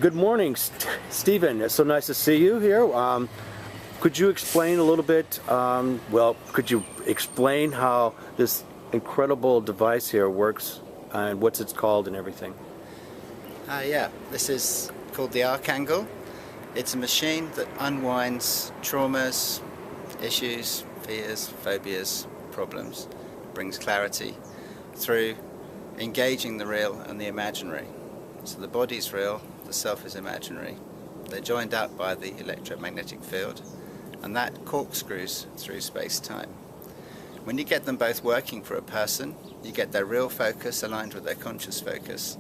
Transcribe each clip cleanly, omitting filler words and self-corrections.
Good morning, Stephen. It's so nice to see you here. Could you explain a little bit, could you explain how this incredible device here works and what's it's called and everything? Yeah, this is called the ARK angle. It's a machine that unwinds traumas, issues, fears, phobias, problems, brings clarity through engaging the real and the imaginary. So the body's real, the self is imaginary. They're joined up by the electromagnetic field, and that corkscrews through space-time. When you get them both working for a person, you get their real focus aligned with their conscious focus.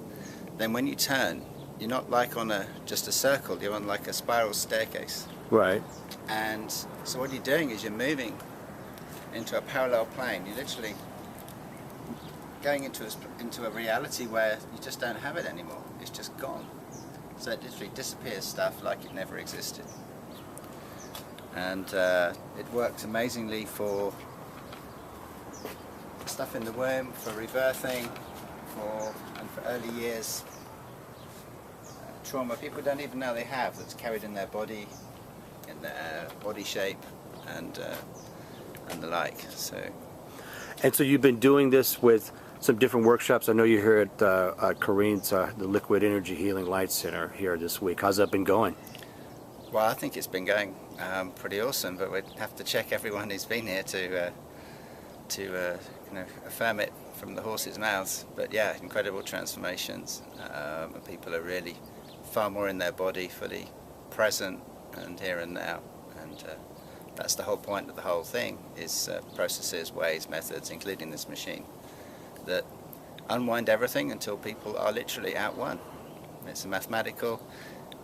Then when you turn, you're not like on just a circle, you're on like a spiral staircase. Right. And so what you're doing is you're moving into a parallel plane. You're literally going into a reality where you just don't have it anymore. It's just gone. So it literally disappears stuff like it never existed. And it works amazingly for stuff in the womb, for rebirthing, and for early years trauma people don't even know they have, that's carried in their body, in their body shape, and the like. And so you've been doing this with some different workshops. I know you're here at Corinne's, the Liquid Energy Healing Light Center here this week. How's that been going? Well, I think it's been going pretty awesome, but we'd have to check everyone who's been here to affirm it from the horse's mouths. But yeah, incredible transformations. And people are really far more in their body, fully present and here and now. And that's the whole point of the whole thing, is processes, ways, methods, including this machine, that unwind everything until people are literally at one. It's a mathematical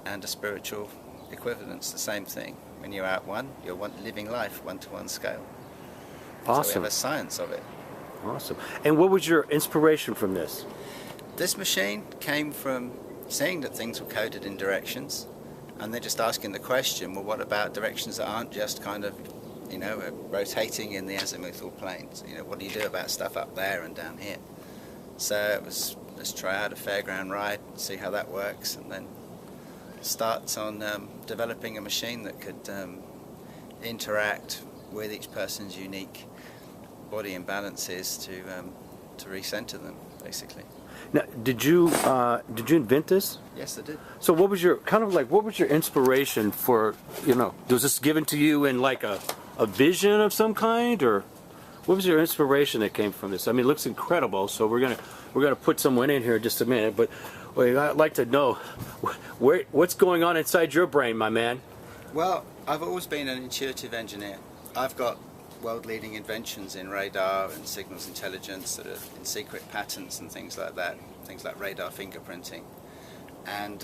and a spiritual equivalence, the same thing. When you're at one, you're living life one-to-one scale. Awesome. So we have a science of it. Awesome. And what was your inspiration from this? This machine came from seeing that things were coded in directions, and then just asking the question, well, what about directions that aren't just kind of, rotating in the azimuthal planes? What do you do about stuff up there and down here? So it was, let's try out a fairground ride, see how that works, and then start on developing a machine that could interact with each person's unique body imbalances to recenter them, basically. Now, did you invent this? Yes, I did. So what was your inspiration for, was this given to you in like a vision of some kind, or what was your inspiration that came from this? I mean, it looks incredible. So we're gonna put someone in here in just a minute, but I'd like to know what's going on inside your brain, my man. Well, I've always been an intuitive engineer. I've got world-leading inventions in radar and signals intelligence that are in secret patents and things like that, things like radar fingerprinting. And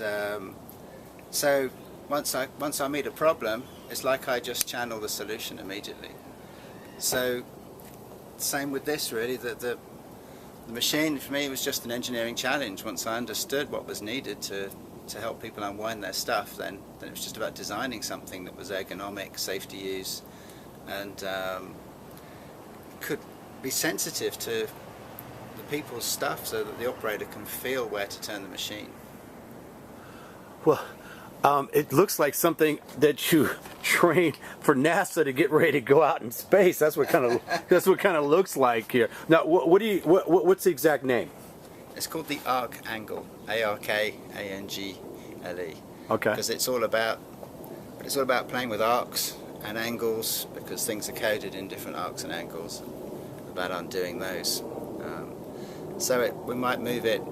so once I meet a problem, it's like I just channel the solution immediately. So same with this, really. The machine for me was just an engineering challenge. Once I understood what was needed to help people unwind their stuff, then it was just about designing something that was ergonomic, safe to use, and could be sensitive to the people's stuff, so that the operator can feel where to turn the machine. Well, it looks like something that you train for NASA to get ready to go out in space. That's what kind of looks like here. Now, what's the exact name? It's called the ARK angle, ARK-ANGLE. Okay. Because it's all about playing with arcs and angles, because things are coded in different arcs and angles, about undoing those. So we might move it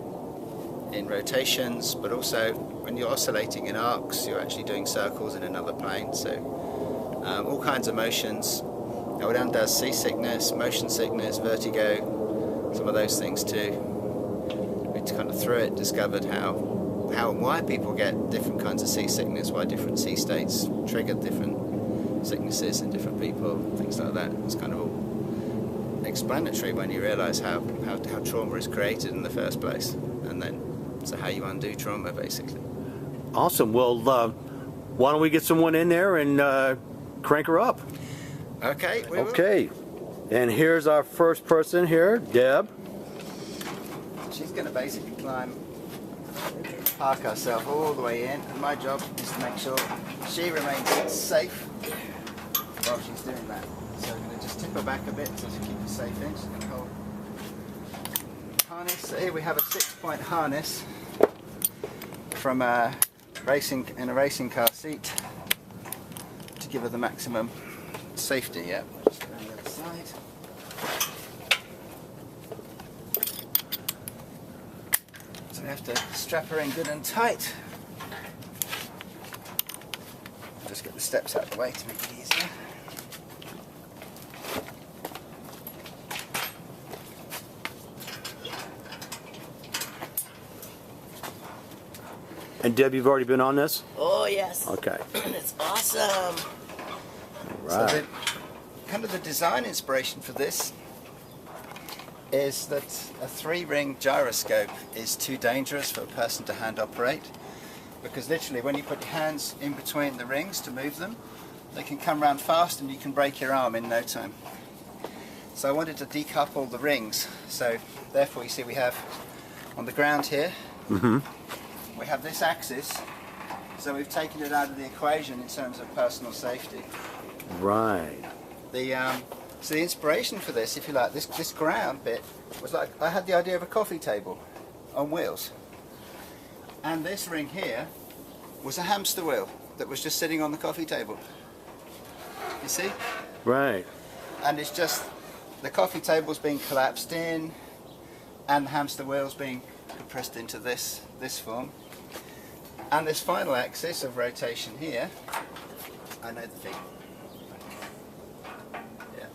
in rotations, but also when you're oscillating in arcs, you're actually doing circles in another plane. So all kinds of motions. Now it undoes seasickness, motion sickness, vertigo, some of those things too. We kind of through it discovered how and why people get different kinds of seasickness, why different sea states trigger different sicknesses in different people, things like that. It's kind of all explanatory when you realise how trauma is created in the first place, and then so how you undo trauma, basically. Awesome. Well, why don't we get someone in there and crank her up? Okay. We okay. And here's our first person here, Deb. She's going to basically climb park ourselves all the way in, and my job is to make sure she remains safe while she's doing that. So I'm going to just tip her back a bit so she keep her safe in. She's going to hold harness. So here we have a 6-point harness from a racing car seat to give her the maximum safety. Yeah. Just go on the other side. So we have to strap her in good and tight. Just get the steps out of the way to make it easier. And Deb, you've already been on this? Oh, yes. Okay. It's awesome. Right. So kind of the design inspiration for this is that a 3-ring gyroscope is too dangerous for a person to hand operate, because literally when you put your hands in between the rings to move them, they can come round fast and you can break your arm in no time. So I wanted to decouple the rings, so therefore you see we have on the ground here, we have this axis, so we've taken it out of the equation in terms of personal safety. Right. So the inspiration for this, if you like, this ground bit was like, I had the idea of a coffee table on wheels. And this ring here was a hamster wheel that was just sitting on the coffee table. You see? Right. And it's just the coffee table's being collapsed in and the hamster wheel's being compressed into this form. And this final axis of rotation here, I know the thing. Yeah,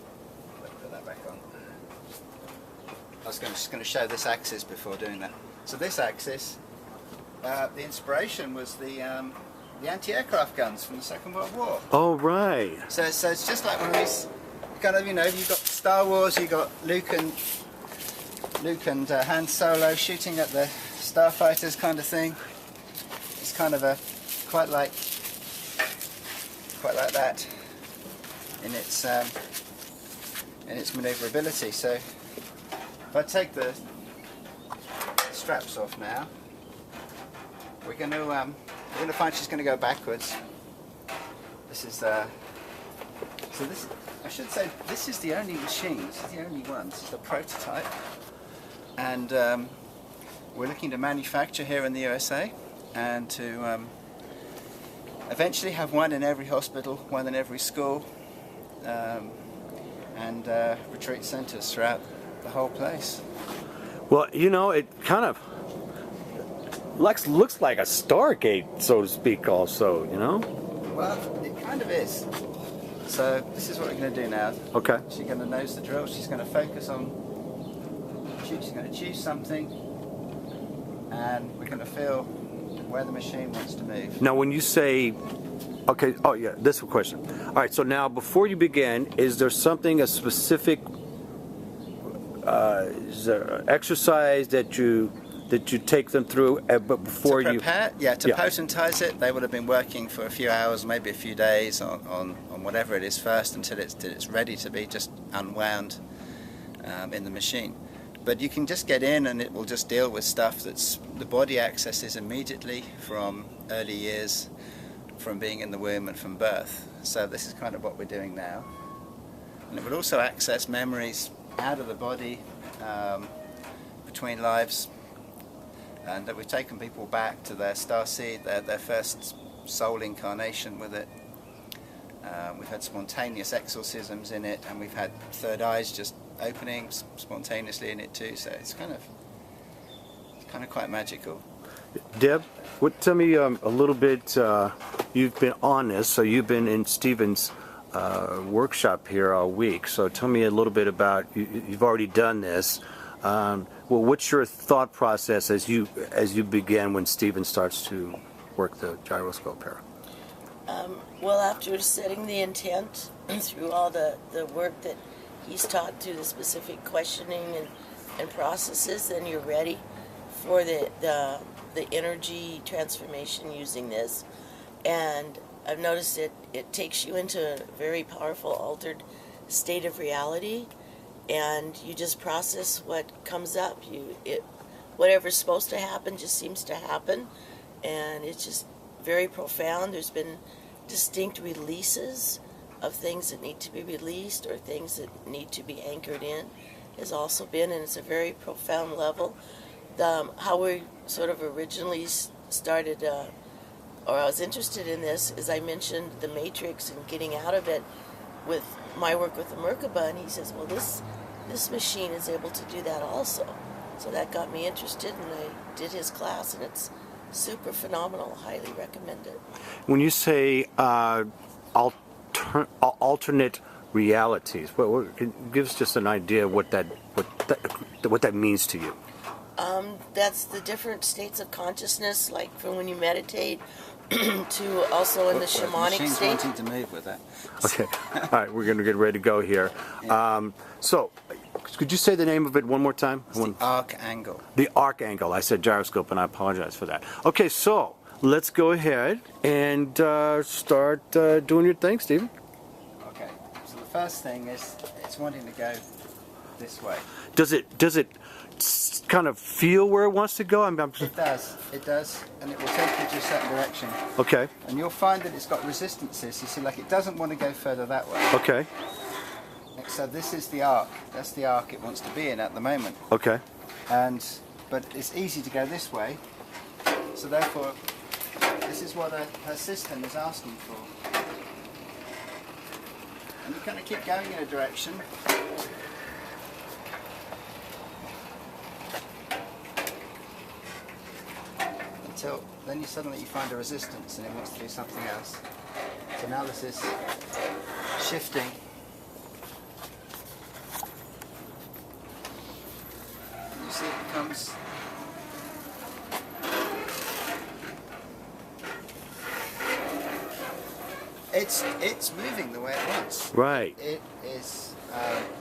put that back on. I was just going to show this axis before doing that. So this axis, the inspiration was the anti-aircraft guns from the Second World War. Oh, right. So it's just like one of these kind of, you know, you've got Star Wars, you've got Luke and Han Solo shooting at the starfighters kind of thing. It's kind of a quite like that in its manoeuvrability. So if I take the straps off now, we're going to find she's going to go backwards. This is so this, I should say, this is the only machine. This is the only one. This is the prototype, and we're looking to manufacture here in the USA, and to eventually have one in every hospital, one in every school, and retreat centres throughout the whole place. Well, you know, it kind of looks like a Stargate, so to speak, also, you know? Well, it kind of is. So this is what we're going to do now. Okay. She's going to nose the drill. She's going to focus on. She's going to choose something, and we're going to feel where the machine wants to move. Now, when you say, okay, oh yeah, this question. All right, so now before you begin, is there something, a specific is there an exercise that you take them through, but before to you prepare, to potentize it, they would have been working for a few hours, maybe a few days on whatever it is first until it's ready to be just unwound in the machine. But you can just get in and it will just deal with stuff that's the body accesses immediately from early years, from being in the womb and from birth. So this is kind of what we're doing now. And it will also access memories out of the body between lives. And that we've taken people back to their starseed, their first soul incarnation with it. We've had spontaneous exorcisms in it, and we've had third eyes just opening spontaneously in it too. So it's kind of quite magical. Deb, tell me a little bit. You've been on this, so you've been in Stephen's workshop here all week. So tell me a little bit about. You've already done this. Well, what's your thought process as you begin when Stephen starts to work the gyroscope here? Well, after setting the intent through all the work that he's taught through the specific questioning and processes, then you're ready for the energy transformation using this. And I've noticed it takes you into a very powerful altered state of reality, and you just process what comes up. whatever's supposed to happen just seems to happen, and it's just very profound. There's been distinct releases of things that need to be released or things that need to be anchored in has also been, and it's a very profound level. How we sort of originally started, or I was interested in this, is I mentioned the matrix and getting out of it with my work with the Merkaba, and he says, well, this machine is able to do that also. So that got me interested, and I did his class, and it's super phenomenal. Highly recommend it. When you say alternate realities, give us just an idea of what that means to you. That's the different states of consciousness, like from when you meditate to also in the shamanic machine's state. wanting to move with that. Okay. All right, we're going to get ready to go here. So, could you say the name of it one more time? It's the ARK angle. The ARK angle. I said gyroscope, and I apologize for that. Okay, so let's go ahead and start doing your thing, Stephen. Okay. So the first thing is it's wanting to go this way. Does it kind of feel where it wants to go? It does, and it will take you to a certain direction. Okay. And you'll find that it's got resistances. You see, like it doesn't want to go further that way. Okay. So this is the ARK. That's the ARK it wants to be in at the moment. Okay. But it's easy to go this way. So therefore, this is what her system is asking for. And you kind of keep going in a direction. Until then you suddenly find a resistance and it wants to do something else. So now this is shifting. And you see it becomes it's moving the way it wants. Right. It is.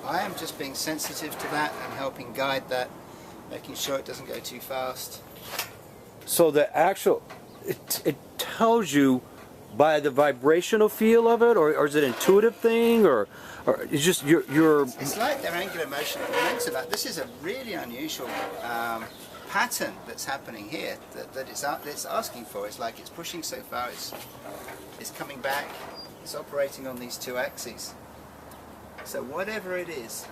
I am just being sensitive to that and helping guide that, making sure it doesn't go too fast. So the actual, it tells you by the vibrational feel of it, or is it an intuitive thing, or it's just you're. It's like their angular motion into that. This is a really unusual pattern that's happening here that it's asking for. It's like it's pushing so far, it's coming back, it's operating on these two axes. So whatever it is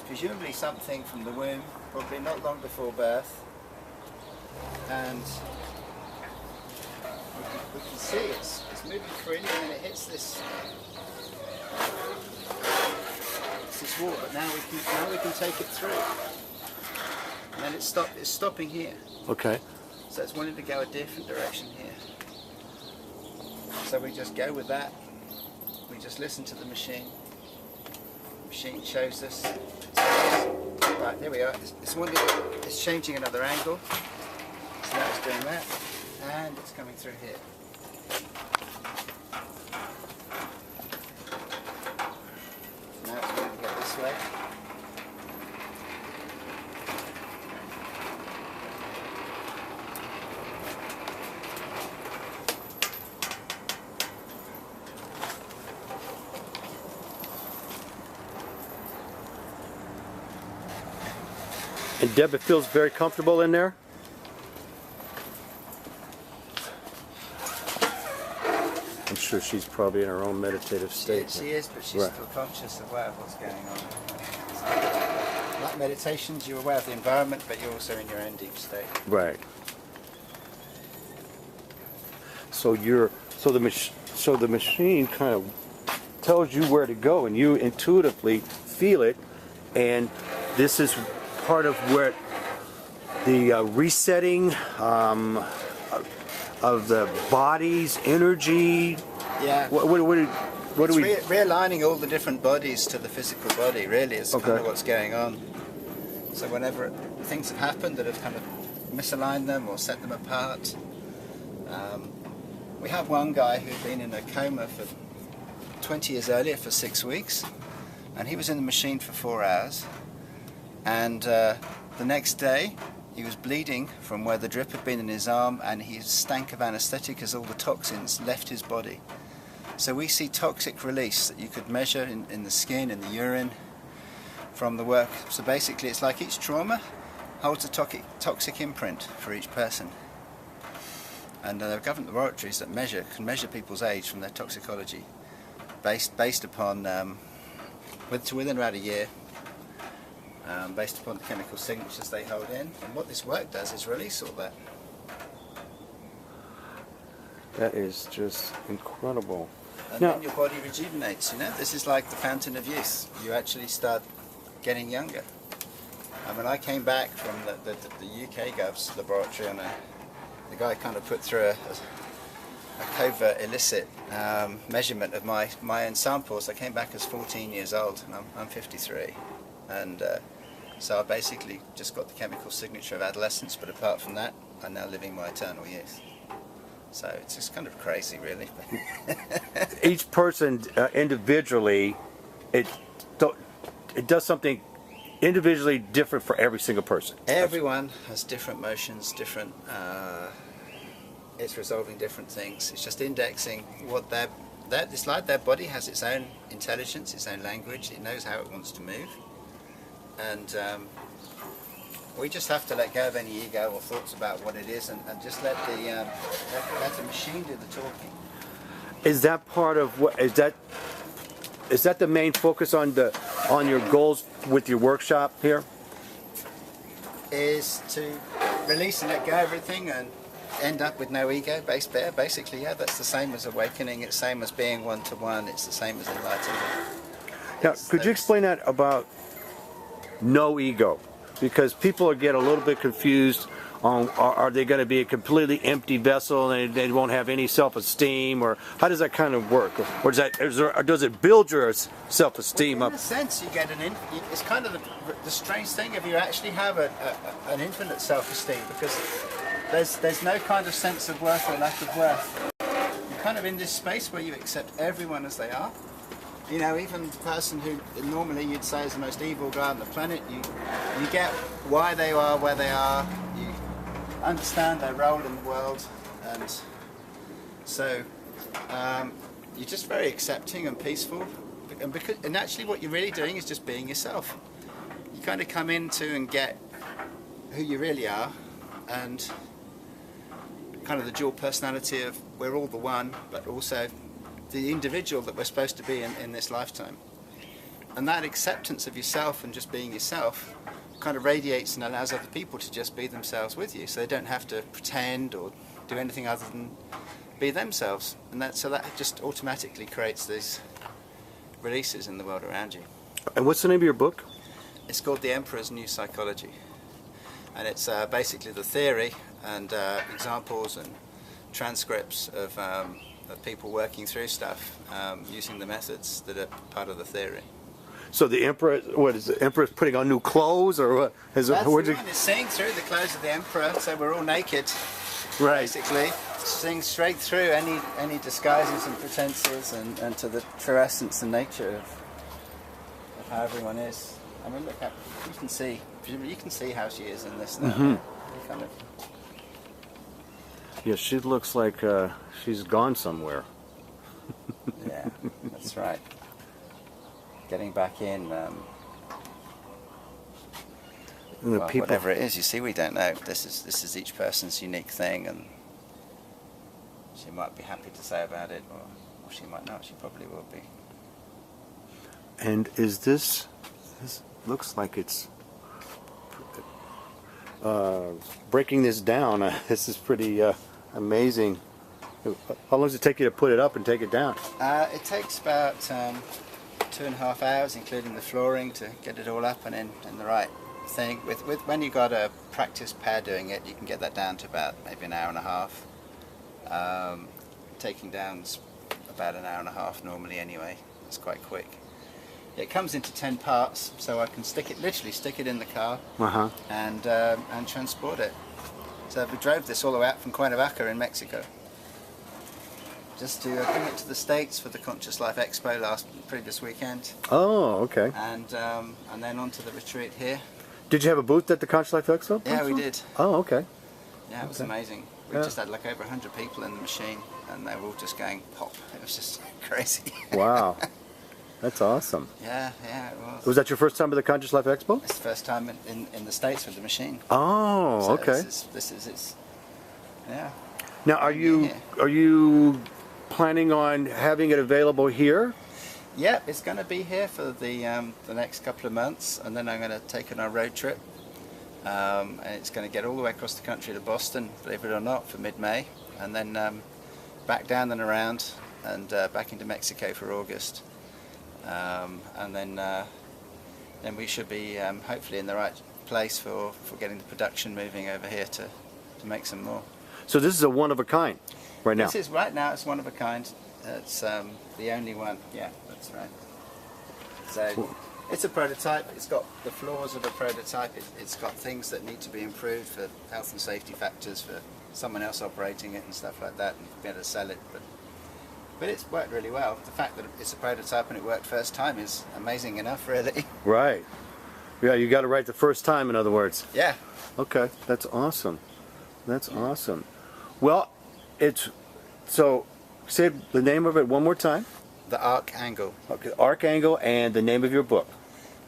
presumably something from the womb, probably not long before birth. And we can see it's moving freely, and then it hits this wall. But now we can take it through, and then it's stopping here. Okay. So it's wanting to go a different direction here. So we just go with that. We just listen to the machine. The machine shows us. Right, there we are. It's changing another angle. So now it's doing that, and it's coming through here. Now it's going to go this way. And Deb, it feels very comfortable in there? I'm sure she's probably in her own meditative state. She is, but she's Right. still conscious of what's going on. Like meditations, you're aware of the environment, but you're also in your own deep state. Right. So the machine kind of tells you where to go, and you intuitively feel it, and this is part of where the resetting of the body's energy. Yeah. What do we? Realigning all the different bodies to the physical body, really, is kind Okay. of what's going on. So whenever things have happened that have kind of misaligned them or set them apart. We have one guy who'd been in a coma for 20 years earlier for 6 weeks, and he was in the machine for 4 hours, and the next day he was bleeding from where the drip had been in his arm, and he stank of anaesthetic as all the toxins left his body. So we see toxic release that you could measure in the skin, in the urine, from the work. So basically it's like each trauma holds a toxic imprint for each person. And there are government laboratories that can measure people's age from their toxicology, based upon within about a year, based upon the chemical signatures they hold in. And what this work does is release all that. That is just incredible. And Now, then your body rejuvenates, you know. This is like the fountain of youth. You actually start getting younger. And when I came back from the UK Gov's laboratory, the guy kind of put through a covert illicit measurement of my own samples. I came back as 14 years old, and I'm 53. And so I basically just got the chemical signature of adolescence, but apart from that, I'm now living my eternal youth. So it's just kind of crazy, really. each person individually, it does something individually different for every single person. Everyone has different motions, different. It's resolving different things. It's just indexing what it's like their body has its own intelligence, its own language. It knows how it wants to move, and we just have to let go of any ego or thoughts about what it is, and just let the machine do the talking. Is that part of what is that? Is that the main focus on your goals with your workshop here? Is to release and let go of everything and end up with no ego, basically. Yeah, that's the same as awakening. It's the same as being one-to-one. It's the same as enlightenment. Now, could you explain that about no ego? Because people get a little bit confused on, are they going to be a completely empty vessel and they won't have any self-esteem, or how does that kind of work? Or does it build your self-esteem up? In a sense, you get it's kind of the strange thing if you actually have an infinite self-esteem, because there's no kind of sense of worth or lack of worth. You're kind of in this space where you accept everyone as they are. You know, even the person who normally you'd say is the most evil guy on the planet, you get why they are where they are, you understand their role in the world, and so you're just very accepting and peaceful, and actually what you're really doing is just being yourself. You kind of come into and get who you really are, and kind of the dual personality of we're all the one, but also the individual that we're supposed to be in this lifetime. And that acceptance of yourself and just being yourself kind of radiates and allows other people to just be themselves with you, so they don't have to pretend or do anything other than be themselves. And that just automatically creates these releases in the world around you. And what's the name of your book? It's called The Emperor's New Psychology, and it's basically the theory and examples and transcripts of people working through stuff using the methods that are part of the theory. So the emperor, what is the emperor putting on new clothes, or what? That's the one. It's seeing through the clothes of the emperor, so we're all naked, right? Basically, seeing straight through any disguises and pretenses, and to the true essence and nature of how everyone is. I mean, look, you can see how she is in this now. Mm-hmm. Kind of. Yeah, she looks like she's gone somewhere. Yeah, that's right. Getting back in, whatever it is. You see, we don't know. This is each person's unique thing, and she might be happy to say about it, or she might not. She probably will be. And is this looks like it's breaking this down. This is pretty amazing. How long does it take you to put it up and take it down? It takes about 2.5 hours, including the flooring, to get it all up and in the right thing. With when you got a practice pair doing it, you can get that down to about maybe an hour and a half. Taking down's about an hour and a half normally anyway. It's quite quick. It comes into 10 parts, so I can literally stick it in the car and transport it. So we drove this all the way out from Cuernavaca in Mexico, just to bring it to the States for the Conscious Life Expo previous weekend. Oh, okay. And then on to the retreat here. Did you have a booth at the Conscious Life Expo? Yeah, we did. Oh, okay. Yeah, it was amazing. We just had like over 100 people in the machine, and they were all just going pop. It was just crazy. Wow. That's awesome. Yeah, it was. Was that your first time at the Conscious Life Expo? It's the first time in the States with the machine. Oh, So okay. This is its. Yeah. Now, are you planning on having it available here? Yeah, it's going to be here for the next couple of months, and then I'm going to take it on a road trip. And it's going to get all the way across the country to Boston, believe it or not, for mid-May, and then back down and around, and back into Mexico for August. And then we should be hopefully in the right place for getting the production moving over here to make some more. So this is a one of a kind right now. Right now it's one of a kind. It's the only one. Yeah, that's right. So it's a prototype. It's got the flaws of a prototype. It's got things that need to be improved for health and safety factors for someone else operating it and stuff like that, and be able to sell it. But it's worked really well. The fact that it's a prototype and it worked first time is amazing enough, really. Right. Yeah, you got it right the first time, in other words. Yeah. Okay, that's awesome. That's awesome. Well, so say the name of it one more time. The ARK angle. Okay, ARK angle, and the name of your book.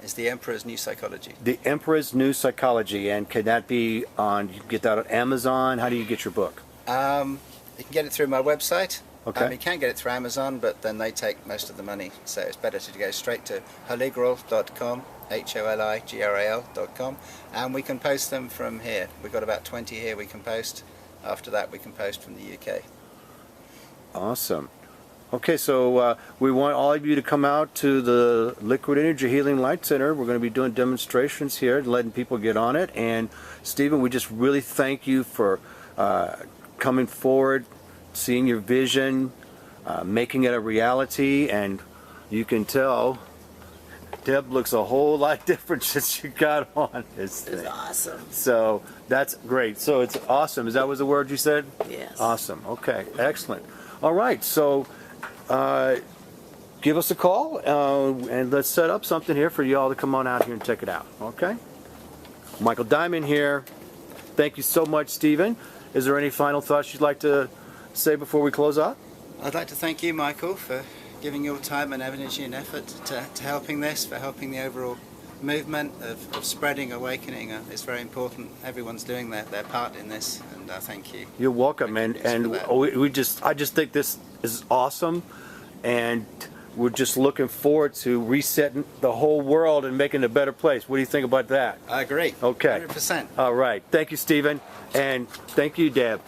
Is The Emperor's New Psychology. The Emperor's New Psychology, and can that be on? You can get that on Amazon. How do you get your book? You can get it through my website. Okay. You can get it through Amazon, but then they take most of the money, so it's better to go straight to holigral.com, HOLIGRAL.com, and we can post them from here. We've got about 20 here we can post. After that, we can post from the UK. Awesome. Okay, so we want all of you to come out to the Liquid Energy Healing Light Center. We're going to be doing demonstrations here, letting people get on it. And Stephen, we just really thank you for coming forward, seeing your vision, making it a reality. And you can tell Deb looks a whole lot different since you got on this thing. It's awesome. So that's great. So it's awesome. Is that was the word you said? Yes. Awesome. Okay. Excellent. All right. So give us a call and let's set up something here for you all to come on out here and check it out. Okay. Michael Diamond here. Thank you so much, Stephen. Is there any final thoughts you'd like to say before we close out? I'd like to thank you, Michael, for giving your time and energy and effort to helping this, for helping the overall movement of spreading awakening. It's very important. Everyone's doing their part in this, and thank you. You're welcome, and I just think this is awesome, and we're just looking forward to resetting the whole world and making it a better place. What do you think about that? I agree. Okay. 100%. All right. Thank you, Stephen, and thank you, Deb.